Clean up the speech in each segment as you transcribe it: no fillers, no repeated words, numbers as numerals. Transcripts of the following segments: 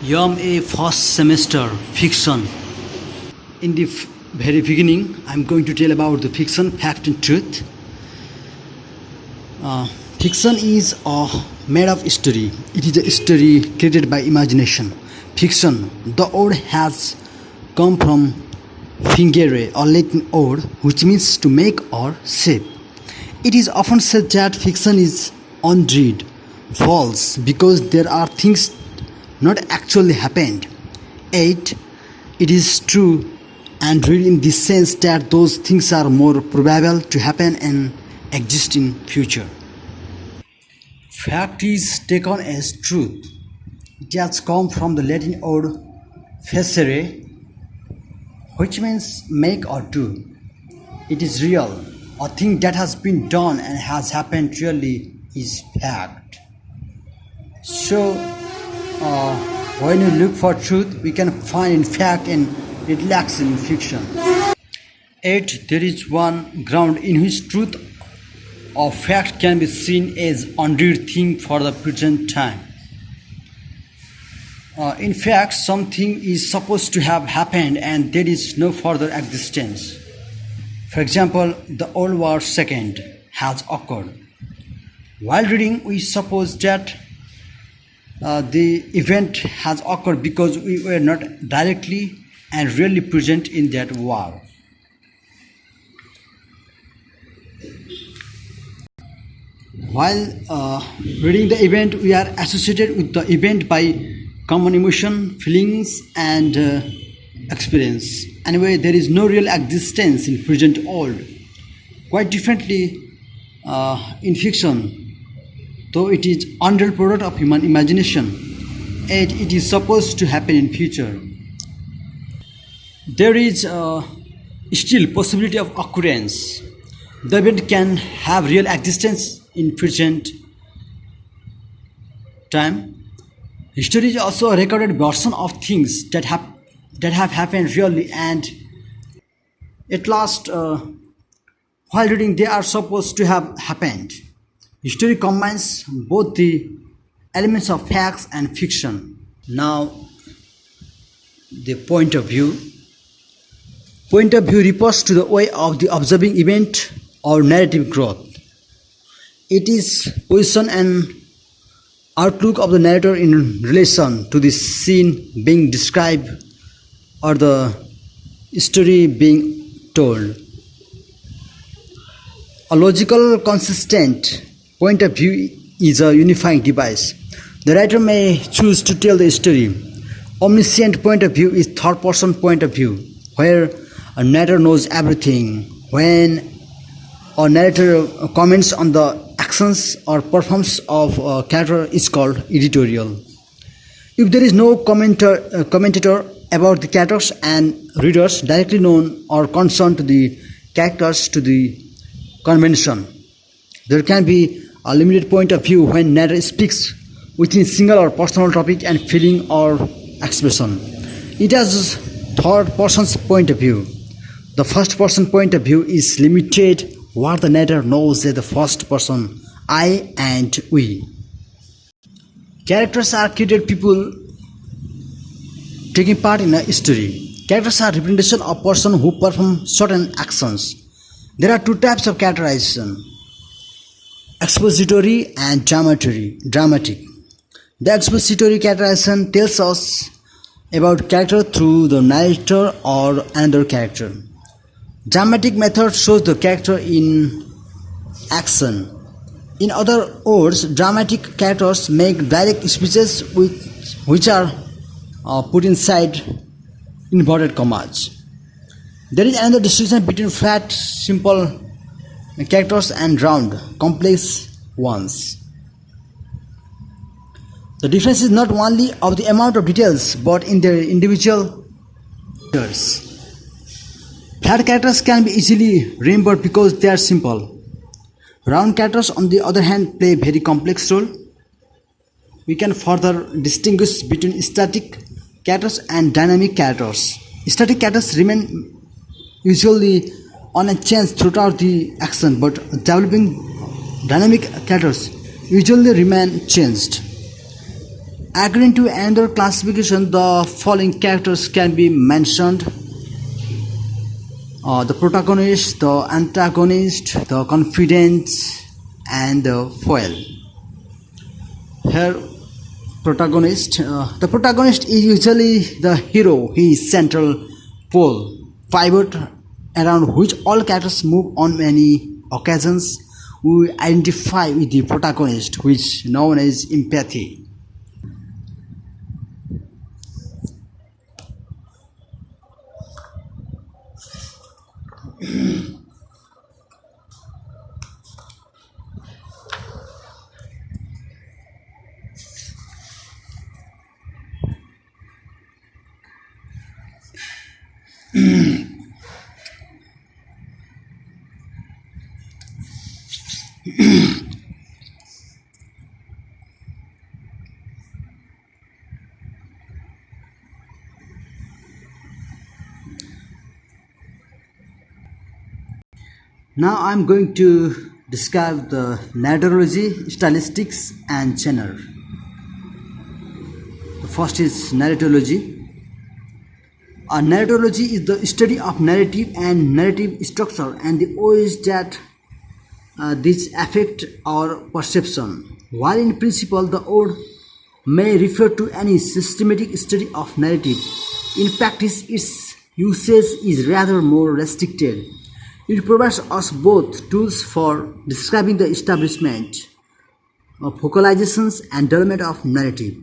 M.A. First semester fiction. In the very beginning, I'm going to tell about the fiction, fact and truth. Fiction is made of story. It is a story created by imagination. Fiction, the word has come from fingere or Latin word which means to make or shape. It is often said that fiction is unread, false, because there are things not actually happened. Yet, it is true and real in the sense that those things are more probable to happen and exist in future. Fact is taken as truth. It has come from the Latin word facere, which means make or do. It is real. A thing that has been done and has happened really is fact. So, when we look for truth, we can find in fact and it lacks in fiction. Yet there is one ground in which truth or fact can be seen as unreal thing for the present time. In fact, something is supposed to have happened and there is no further existence. For example, the World War II has occurred. While reading, we suppose that the event has occurred because we were not directly and really present in that war. While reading the event, we are associated with the event by common emotion, feelings and experience. Anyway, there is no real existence in present world. Quite differently, in fiction, though it is unreal product of human imagination, yet it is supposed to happen in future. There is still possibility of occurrence. The event can have real existence in present time. History is also a recorded version of things that have happened really, and at last, while reading, they are supposed to have happened. History combines both the elements of facts and fiction. Now, the point of view. Point of view refers to the way of the observing event or narrative growth. It is position and outlook of the narrator in relation to the scene being described or the story being told. A logical, consistent point of view is a unifying device. The writer may choose to tell the story. Omniscient point of view is third-person point of view, where a narrator knows everything. When a narrator comments on the actions or performance of a character is called editorial. If there is no commentator about the characters and readers directly known or concerned to the characters to the convention, there can be a limited point of view when narrator speaks within single or personal topic and feeling or expression. It has third person's point of view. The first person point of view is limited what the narrator knows as the first person, I and we. Characters are created people taking part in a story. Characters are representation of person who perform certain actions. There are two types of characterization: expository and dramatic. The expository characterization tells us about character through the narrator or another character. Dramatic method shows the character in action. In other words, dramatic characters make direct speeches which are put inside inverted commas. There is another distinction between flat, simple characters and round, complex ones. The difference is not only of the amount of details, but in their individual characters. Flat characters can be easily remembered because they are simple. Round characters, on the other hand, play a very complex role. We can further distinguish between static characters and dynamic characters. Static characters remain usually unchanged throughout the action, but developing dynamic characters usually remain changed. According to another classification, the following characters can be mentioned: the protagonist, the antagonist, the confidant, and the foil. Here, the protagonist is usually the hero. He is central pole, pivot around which all characters move. On many occasions, we identify with the protagonist, which is known as empathy. Now I am going to describe the narratology, stylistics, and genre. The first is narratology. Narratology is the study of narrative and narrative structure and the ways that these affect our perception. While in principle the word may refer to any systematic study of narrative, in practice its usage is rather more restricted. It provides us both tools for describing the establishment of vocalizations and development of narrative.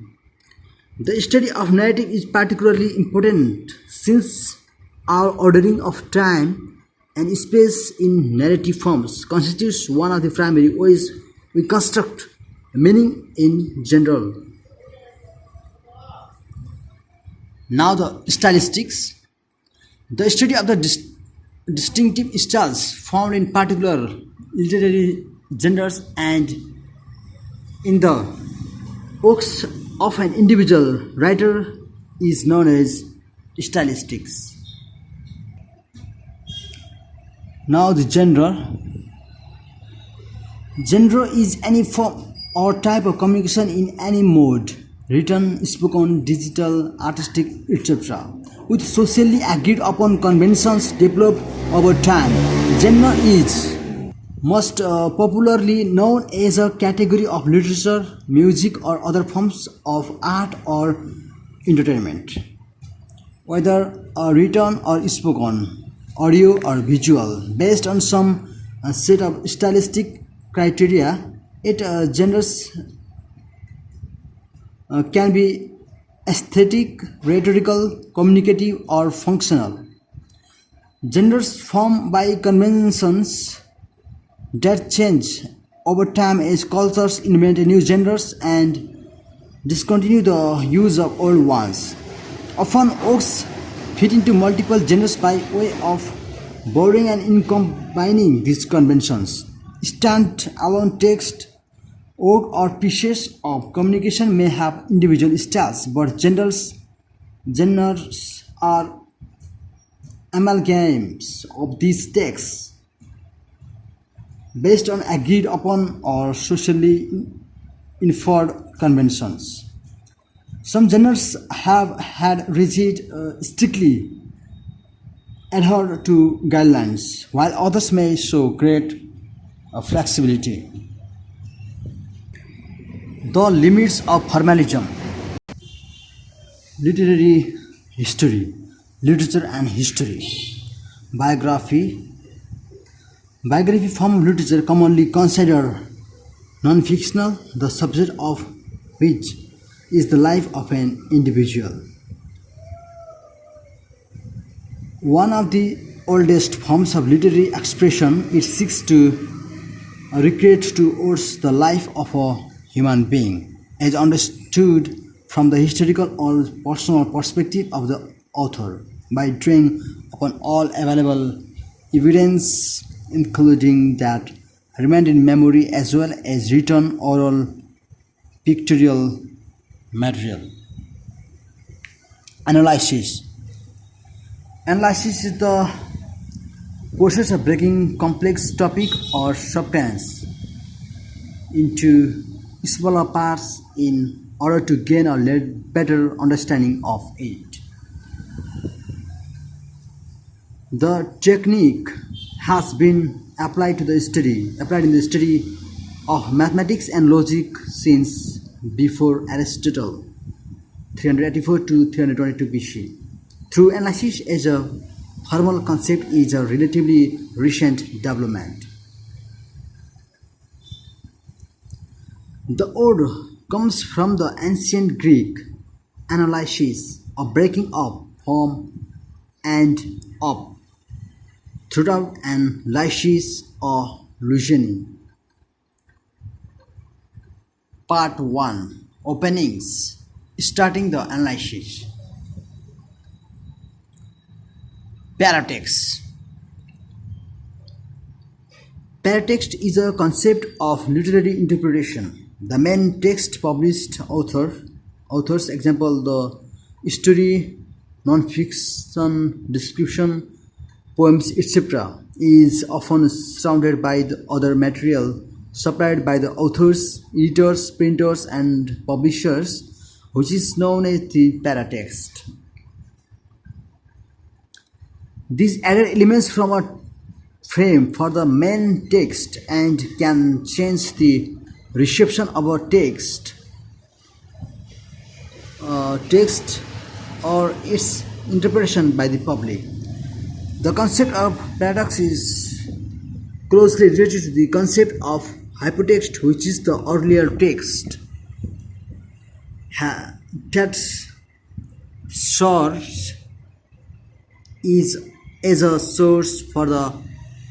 The study of narrative is particularly important since our ordering of time and space in narrative forms constitutes one of the primary ways we construct meaning in general. Now the stylistics. The study of the distinctive styles found in particular literary genres and in the works of an individual writer is known as stylistics. Now the genre. Genre is any form or type of communication in any mode, written, spoken, digital, artistic, etc., with socially agreed upon conventions developed over time. Genre is most popularly known as a category of literature, music, or other forms of art or entertainment, whether written or spoken, audio or visual. Based on some set of stylistic criteria, genres can be aesthetic, rhetorical, communicative, or functional. Genres formed by conventions that change over time as cultures invent new genres and discontinue the use of old ones. Often works fit into multiple genres by way of borrowing and combining these conventions. Stand-alone text, work, or pieces of communication may have individual styles, but genres are amalgams of these texts based on agreed upon or socially inferred conventions. Some genres have had rigid, strictly adhered to guidelines, while others may show great flexibility. The limits of formalism. Literary history, literature and history. Biography. Biography form of literature commonly considered non-fictional, the subject of which is the life of an individual. One of the oldest forms of literary expression, it seeks to recreate towards the life of a human being, as understood from the historical or personal perspective of the author, by drawing upon all available evidence, including that remained in memory as well as written, oral, pictorial material. Analysis. Analysis is the process of breaking complex topic or substance into smaller parts in order to gain a better understanding of it. The technique has been applied in the study of mathematics and logic since before Aristotle, 384 to 322 BC. Through analysis as a formal concept is a relatively recent development. The word comes from the ancient Greek analysis of breaking up, form, and up throughout an lysis or reasoning. Part 1. Openings. Starting the analysis. Paratexts. Paratext is a concept of literary interpretation. The main text published authors, example the story, non-fiction, description, poems, etc., is often surrounded by the other material supplied by the authors, editors, printers, and publishers, which is known as the paratext. These added elements form a frame for the main text and can change the reception of a text or its interpretation by the public. The concept of paradox is closely related to the concept of hypertext, which is the earlier text that serves as a source for the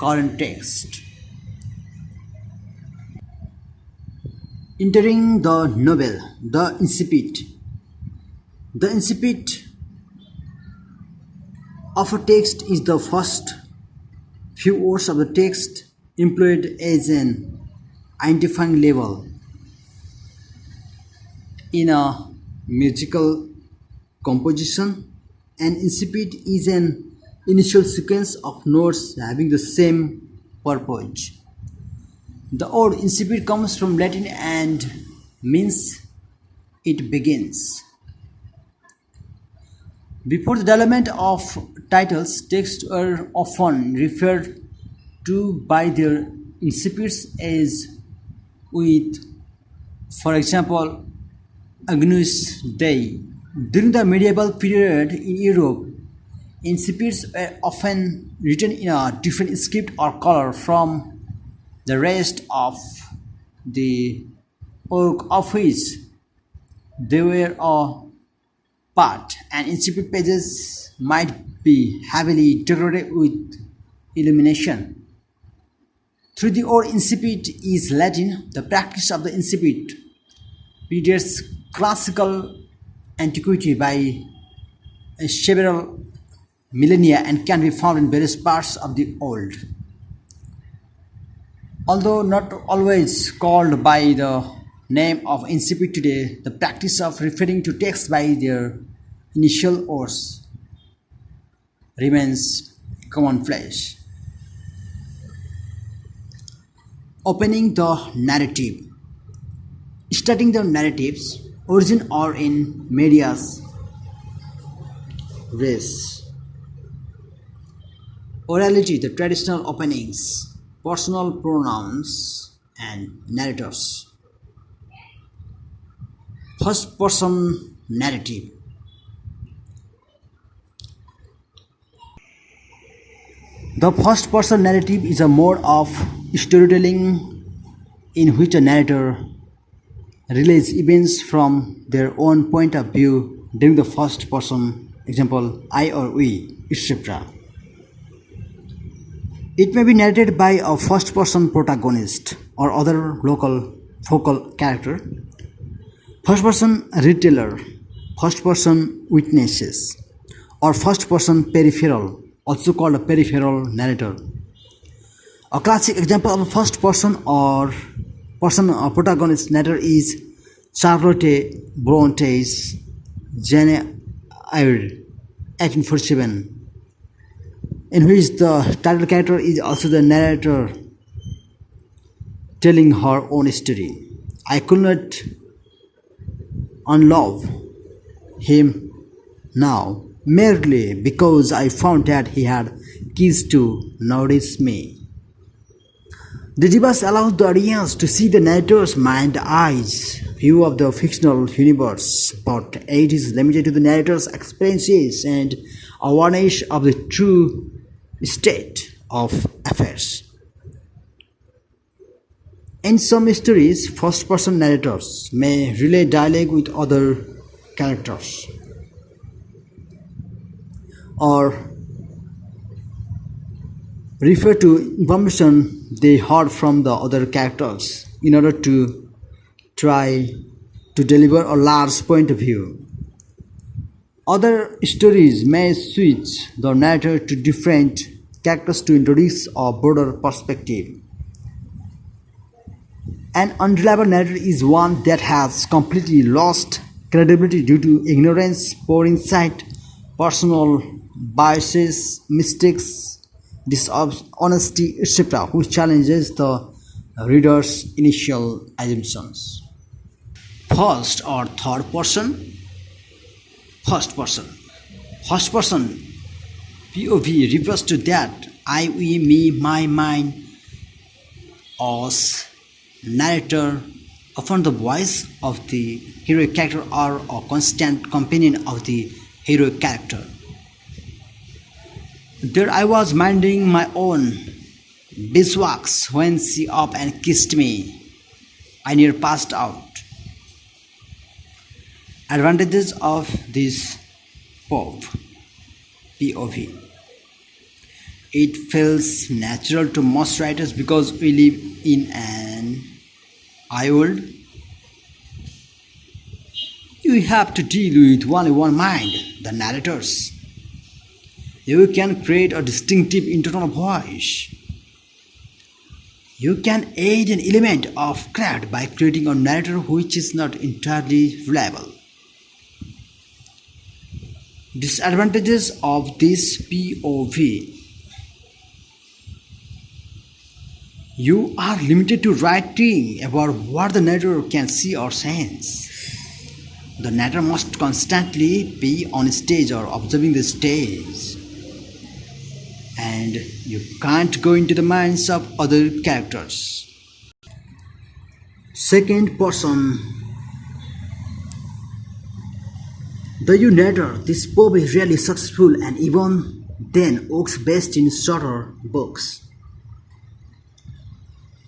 current text. Entering the novel, the incipit. The incipit of a text is the first few words of the text employed as an identifying label in a musical composition. An incipit is an initial sequence of notes having the same purpose. The word incipit comes from Latin and means it begins. Before the development of titles, texts were often referred to by their incipits as with, for example, Agnus Dei. During the medieval period in Europe, incipits were often written in a different script or color from the rest of the work of which they were a part, and incipit pages might be heavily decorated with illumination. Through the word incipit is Latin, the practice of the incipit predates classical antiquity by several millennia and can be found in various parts of the world. Although not always called by the name of incipit today, the practice of referring to texts by their initial words remains commonplace. Opening the narrative. Studying the narratives, origin or in medias res. Orality, the traditional openings, personal pronouns, and narrators. First person narrative. The first person narrative is a mode of storytelling in which a narrator relates events from their own point of view during the first person, example, I or we, etc. It may be narrated by a first person protagonist or other local focal character, first person retailer, first person witnesses, or first person peripheral, also called a peripheral narrator. A classic example of a first person or protagonist narrator is Charlotte Bronte's Jane Eyre, 1847, in which the title character is also the narrator telling her own story. I could not unlove him now merely because I found that he had keys to notice me. The device allows the audience to see the narrator's mind-eyes view of the fictional universe, but it is limited to the narrator's experiences and awareness of the true state of affairs. In some stories, first-person narrators may relay dialogue with other characters or refer to information they heard from the other characters in order to try to deliver a large point of view. Other stories may switch the narrator to different characters to introduce a broader perspective. An unreliable narrator is one that has completely lost credibility due to ignorance, poor insight, personal biases, mistakes, dishonesty, etc., which challenges the reader's initial assumptions. First or third person? First person. First person POV refers to that I, we, me, my, mine, us, narrator, often the voice of the heroic character or a constant companion of the heroic character. There I was minding my own beeswax when she up and kissed me. I near passed out. Advantages of this POV. It feels natural to most writers because we live in an I world. You have to deal with only one mind, the narrators. You can create a distinctive internal voice. You can add an element of craft by creating a narrator which is not entirely reliable. Disadvantages of this POV. You are limited to writing about what the narrator can see or sense. The narrator must constantly be on stage or observing the stage. And you can't go into the minds of other characters. Second person. The narrator, this POV is really successful and even then works best in shorter books.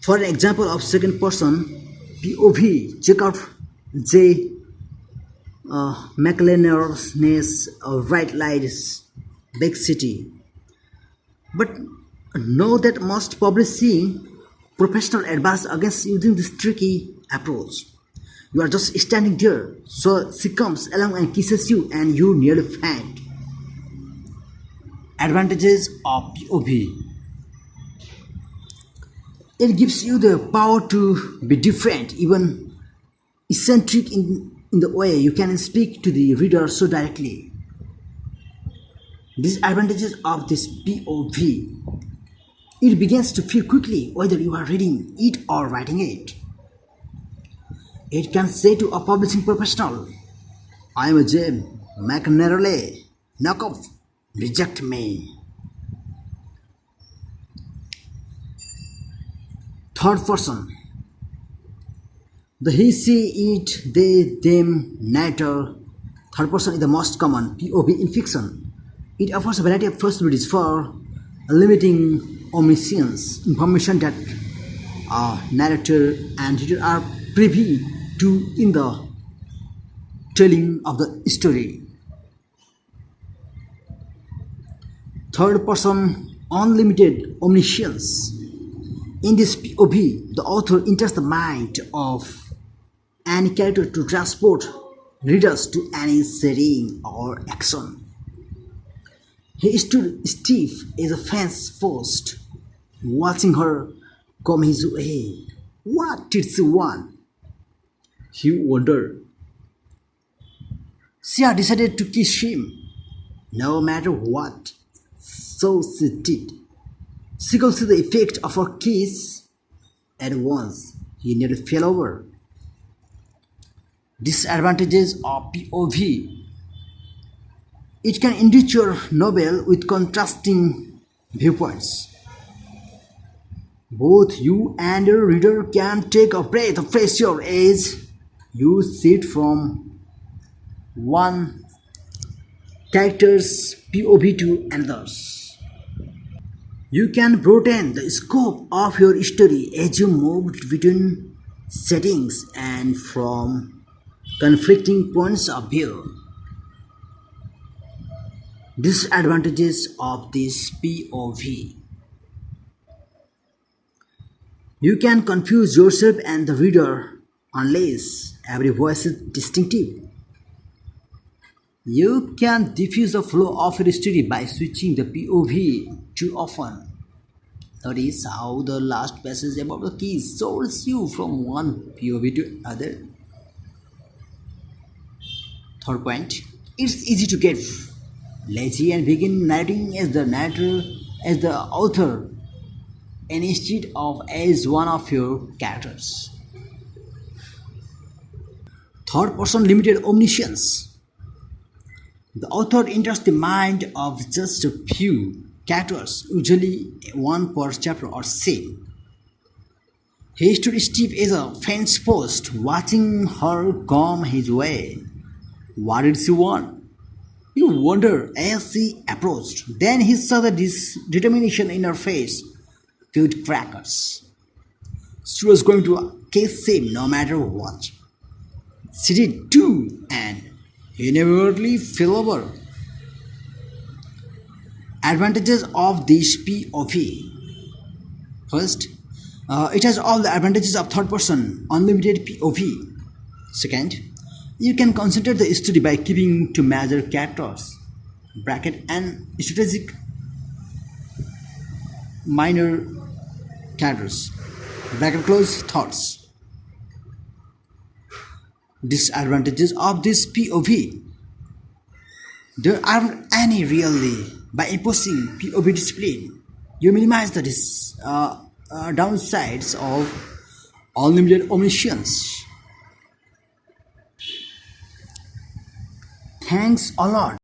For an example of second person POV, check out J. McLenner's Bright Lights, Big City. But know that most publishing professionals advise against using this tricky approach. You are just standing there, so she comes along and kisses you and you nearly faint. Advantages of POV. It gives you the power to be different, even eccentric in the way you can speak to the reader so directly. Disadvantages of this POV. It begins to feel quickly whether you are reading it or writing it. It can say to a publishing professional, I am a J. McNarrally, knock off, reject me. Third person. The he, she, it, they, them, narrator. Third person is the most common POV in fiction. It offers a variety of possibilities for limiting omniscience, information that narrator and reader are privy to in the telling of the story. Third person, unlimited omniscience. In this POV, the author enters the mind of any character to transport readers to any setting or action. He stood stiff as a fence post, watching her come his way. What did she want? He wondered. She had decided to kiss him, no matter what. So she did. She could see the effect of her kiss. At once, he nearly fell over. Disadvantages of POV. It can enrich your novel with contrasting viewpoints. Both you and your reader can take a breath of fresh air as you see it from one character's POV to another's. You can broaden the scope of your story as you move between settings and from conflicting points of view. Disadvantages of this POV. You can confuse yourself and the reader unless every voice is distinctive. You can diffuse the flow of your story by switching the POV too often. Notice how the last passage about the keys sorts you from one POV to other. Third point, it's easy to get lazy and begin narrating as the narrator, as the author, instead of as one of your characters. Third person limited omniscience. The author enters the mind of just a few characters, usually one per chapter or scene. He stood stiff as a fence post, watching her come his way. What did she want? You wonder as she approached. Then he saw the determination in her face. Good crackers. She was going to kiss him no matter what. She did too, and he nearly fell over. Advantages of this POV. First, it has all the advantages of third person, unlimited POV. Second, you can concentrate the story by keeping to major characters, bracket and strategic minor characters, bracket close thoughts. Disadvantages of this POV. There aren't any really. By imposing POV discipline, you minimize the downsides of unlimited omniscience. Thanks a lot.